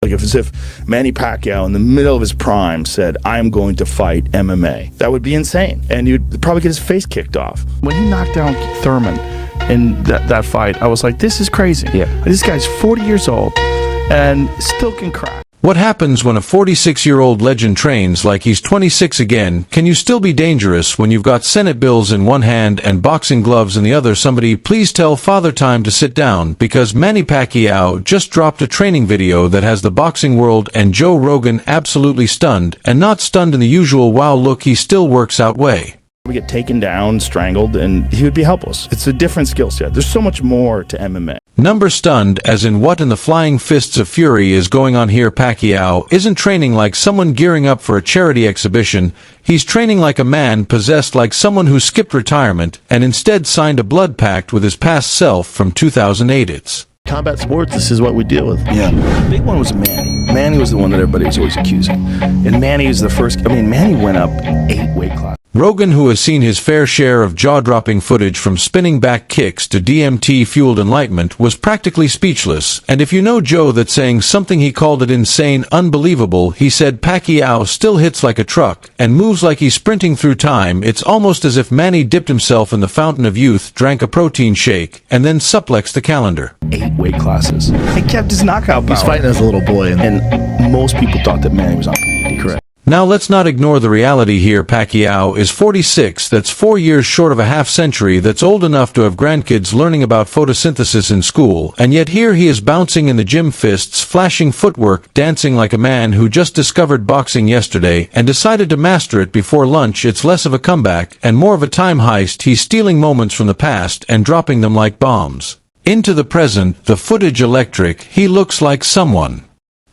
Like if, as if Manny Pacquiao in the middle of his prime said, I'm going to fight MMA. That would be insane. And you'd probably get his face kicked off. When he knocked down Thurman in that fight, I was like, this is crazy. Yeah. This guy's 40 years old and still can crack. What happens when a 46-year-old legend trains like he's 26 again? Can you still be dangerous when you've got Senate bills in one hand and boxing gloves in the other? Somebody please tell Father Time to sit down, because Manny Pacquiao just dropped a training video that has the boxing world and Joe Rogan absolutely stunned, and not stunned in the usual wow look he still works out way. We get taken down, strangled, and he would be helpless. It's a different skill set. There's so much more to MMA. Number stunned, as in what in the flying fists of fury is going on here? Pacquiao isn't training like someone gearing up for a charity exhibition. He's training like a man possessed, like someone who skipped retirement and instead signed a blood pact with his past self from 2008. It's combat sports, this is what we deal with. Yeah. The big one was Manny. Manny was the one that everybody was always accusing. And Manny was the first. Manny went up 8 weight classes. Rogan, who has seen his fair share of jaw-dropping footage from spinning back kicks to DMT-fueled enlightenment, was practically speechless. And if you know Joe, that's saying something, he called it insane, unbelievable. He said Pacquiao still hits like a truck and moves like he's sprinting through time. It's almost as if Manny dipped himself in the fountain of youth, drank a protein shake, and then suplexed the calendar. 8 weight classes. He kept his knockout power. He's fighting as a little boy. And most people thought that Manny was on PEDs. Correct. Now let's not ignore the reality here. Pacquiao is 46, that's 4 years short of a half-century, that's old enough to have grandkids learning about photosynthesis in school, and yet here he is bouncing in the gym, fists, flashing footwork, dancing like a man who just discovered boxing yesterday and decided to master it before lunch. It's less of a comeback and more of a time heist. He's stealing moments from the past and dropping them like bombs into the present. The footage electric. He looks like someone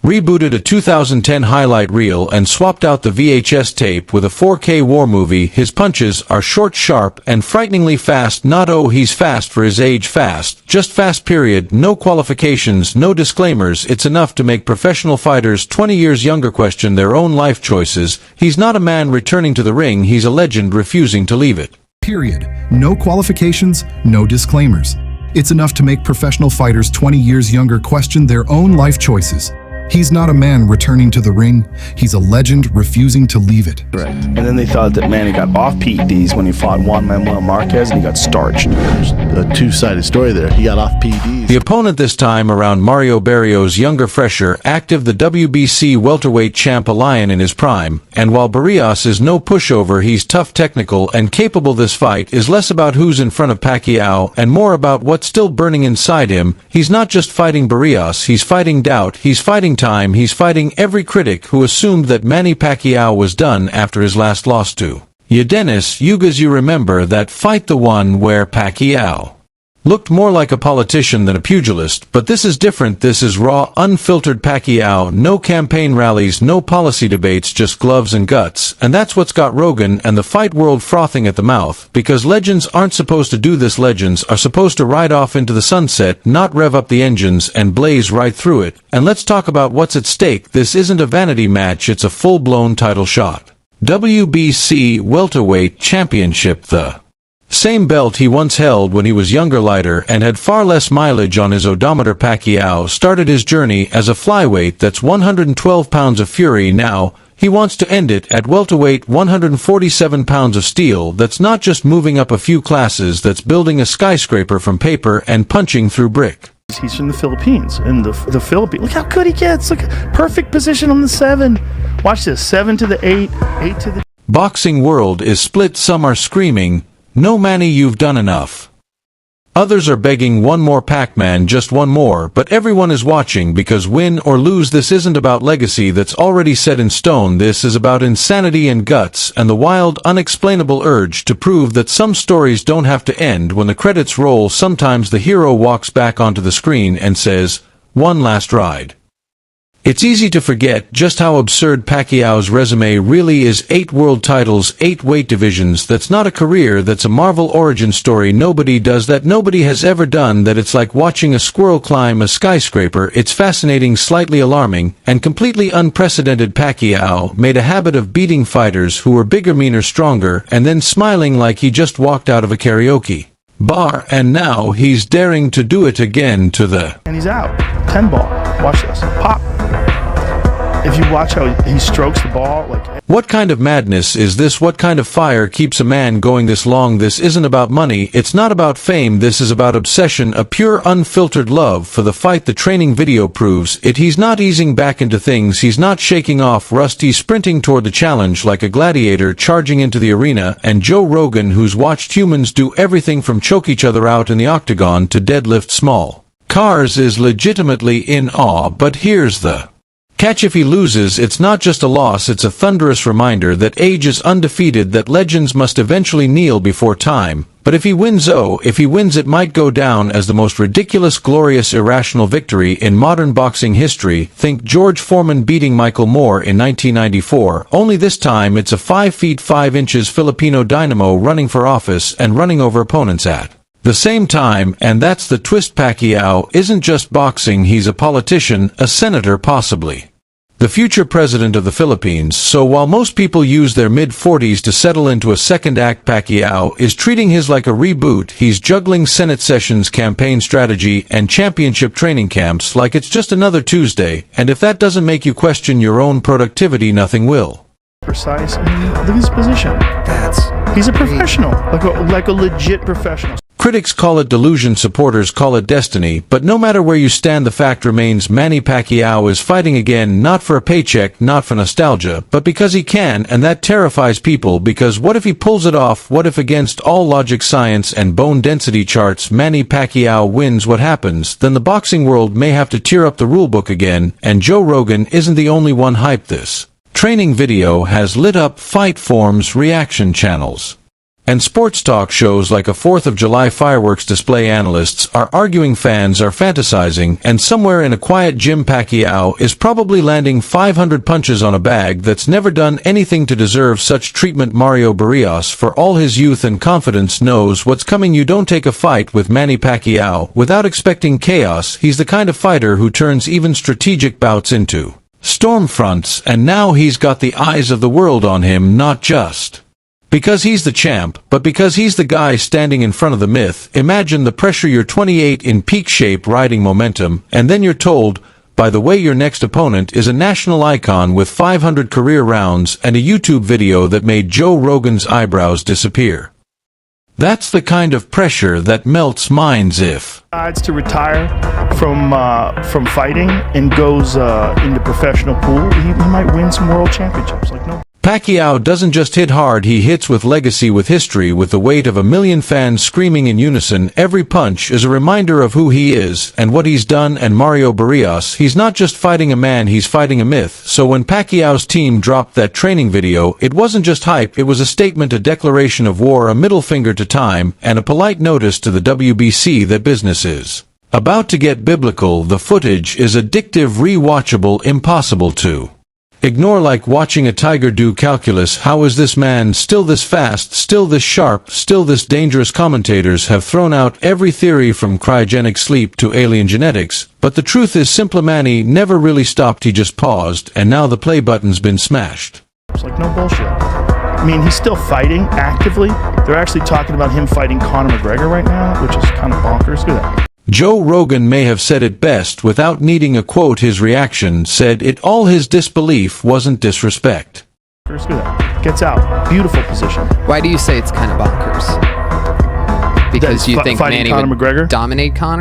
rebooted a 2010 highlight reel and swapped out the VHS tape with a 4K war movie. His punches are short, sharp, and frighteningly fast. Not oh, he's fast for his age, fast, just fast, period. No qualifications, no disclaimers. It's enough to make professional fighters 20 years younger question their own life choices. He's not a man returning to the ring, he's a legend refusing to leave it. Period. No qualifications, no disclaimers. It's enough to make professional fighters 20 years younger question their own life choices. He's not a man returning to the ring. He's a legend refusing to leave it. Correct. And then they thought that Manny got off PEDs when he fought Juan Manuel Marquez and he got starched. There's a two-sided story there. He got off PEDs. The opponent this time around, Mario Barrios, younger, fresher, active, the WBC welterweight champ, a lion in his prime. And while Barrios is no pushover, he's tough, technical, and capable. This fight is less about who's in front of Pacquiao and more about what's still burning inside him. He's not just fighting Barrios, he's fighting doubt, he's fighting time, he's fighting every critic who assumed that Manny Pacquiao was done after his last loss to Dennis Yugas. You remember that fight, the one where Pacquiao looked more like a politician than a pugilist, but this is different. This is raw, unfiltered Pacquiao. No campaign rallies, no policy debates, just gloves and guts. And that's what's got Rogan and the fight world frothing at the mouth, because legends aren't supposed to do this. Legends are supposed to ride off into the sunset, not rev up the engines and blaze right through it. And let's talk about what's at stake. This isn't a vanity match, it's a full-blown title shot. WBC Welterweight Championship, the same belt he once held when he was younger, lighter, and had far less mileage on his odometer. Pacquiao started his journey as a flyweight, that's 112 pounds of fury. Now he wants to end it at welterweight, 147 pounds of steel. That's not just moving up a few classes, that's building a skyscraper from paper and punching through brick. He's from the Philippines. In the Philippines, look how good he gets. Look, perfect position on the 7. Watch this, 7 to the 8, 8 to the... Boxing world is split. Some are screaming, "No, Manny, you've done enough." Others are begging, "One more, Pac-Man, just one more." But everyone is watching, because win or lose, this isn't about legacy that's already set in stone. This is about insanity and guts and the wild, unexplainable urge to prove that some stories don't have to end. When the credits roll, sometimes the hero walks back onto the screen and says, "One last ride." It's easy to forget just how absurd Pacquiao's resume really is. 8 world titles, 8 weight divisions. That's not a career, that's a Marvel origin story. Nobody does that. Nobody has ever done that. It's like watching a squirrel climb a skyscraper. It's fascinating, slightly alarming, and completely unprecedented. Pacquiao made a habit of beating fighters who were bigger, meaner, stronger, and then smiling like he just walked out of a karaoke bar, and now he's daring to do it again to the... And he's out. 10 ball. Watch this. Pop. if you watch how he strokes the ball, like. What kind of madness is this? What kind of fire keeps a man going this long? This isn't about money, it's not about fame, this is about obsession, a pure unfiltered love for the fight. The training video proves it. He's not easing back into things, he's not shaking off rust, he's sprinting toward the challenge like a gladiator charging into the arena. And Joe Rogan, who's watched humans do everything from choke each other out in the octagon to deadlift small cars, is legitimately in awe. But here's the catch: if he loses, it's not just a loss, it's a thunderous reminder that age is undefeated, that legends must eventually kneel before time. But if he wins, it might go down as the most ridiculous, glorious, irrational victory in modern boxing history. Think George Foreman beating Michael Moore in 1994, only this time it's a 5 feet 5 inches Filipino dynamo running for office and running over opponents at the same time. And that's the twist: Pacquiao isn't just boxing, he's a politician, a senator, possibly the future president of the Philippines. So while most people use their mid-40s to settle into a second act, Pacquiao is treating his like a reboot. He's juggling Senate sessions, campaign strategy, and championship training camps like it's just another Tuesday. And if that doesn't make you question your own productivity, nothing will. Precise. I mean, look at his position. He's a professional, like a legit professional. Critics call it delusion, supporters call it destiny, but no matter where you stand, the fact remains: Manny Pacquiao is fighting again, not for a paycheck, not for nostalgia, but because he can, and that terrifies people. Because what if he pulls it off? What if, against all logic, science, and bone density charts, Manny Pacquiao wins? What happens? Then the boxing world may have to tear up the rulebook again, and Joe Rogan isn't the only one hyped. This training video has lit up fight forums, reaction channels, and sports talk shows like a 4th of July fireworks display. Analysts are arguing, fans are fantasizing, and somewhere in a quiet gym, Pacquiao is probably landing 500 punches on a bag that's never done anything to deserve such treatment. Mario Barrios, for all his youth and confidence, knows what's coming. You don't take a fight with Manny Pacquiao without expecting chaos. He's the kind of fighter who turns even strategic bouts into storm fronts, and now he's got the eyes of the world on him, not just because he's the champ, but because he's the guy standing in front of the myth. Imagine the pressure: you're 28, in peak shape, riding momentum, and then you're told, by the way, your next opponent is a national icon with 500 career rounds and a YouTube video that made Joe Rogan's eyebrows disappear. That's the kind of pressure that melts minds. If decides to retire from fighting and goes into professional pool, he might win some world championships. Like, no. Pacquiao doesn't just hit hard, he hits with legacy, with history, with the weight of a million fans screaming in unison. Every punch is a reminder of who he is and what he's done. And Mario Barrios, he's not just fighting a man, he's fighting a myth. So when Pacquiao's team dropped that training video, it wasn't just hype, it was a statement, a declaration of war, a middle finger to time, and a polite notice to the WBC that business is about to get biblical. The footage is addictive, rewatchable, impossible to ignore, like watching a tiger do calculus. How is this man still this fast, still this sharp, still this dangerous? Commentators have thrown out every theory from cryogenic sleep to alien genetics, but the truth is simple: Manny never really stopped, he just paused, and now the play button's been smashed. It's like, no bullshit. I mean, he's still fighting actively. They're actually talking about him fighting Conor McGregor right now, which is kind of bonkers. Look at that. Joe Rogan may have said it best without needing a quote. His reaction said it all: his disbelief wasn't disrespect. Look at that. Gets out. Beautiful position. Why do you say it's kind of bonkers? Because you think fighting Manny Conor would McGregor? dominate Conor?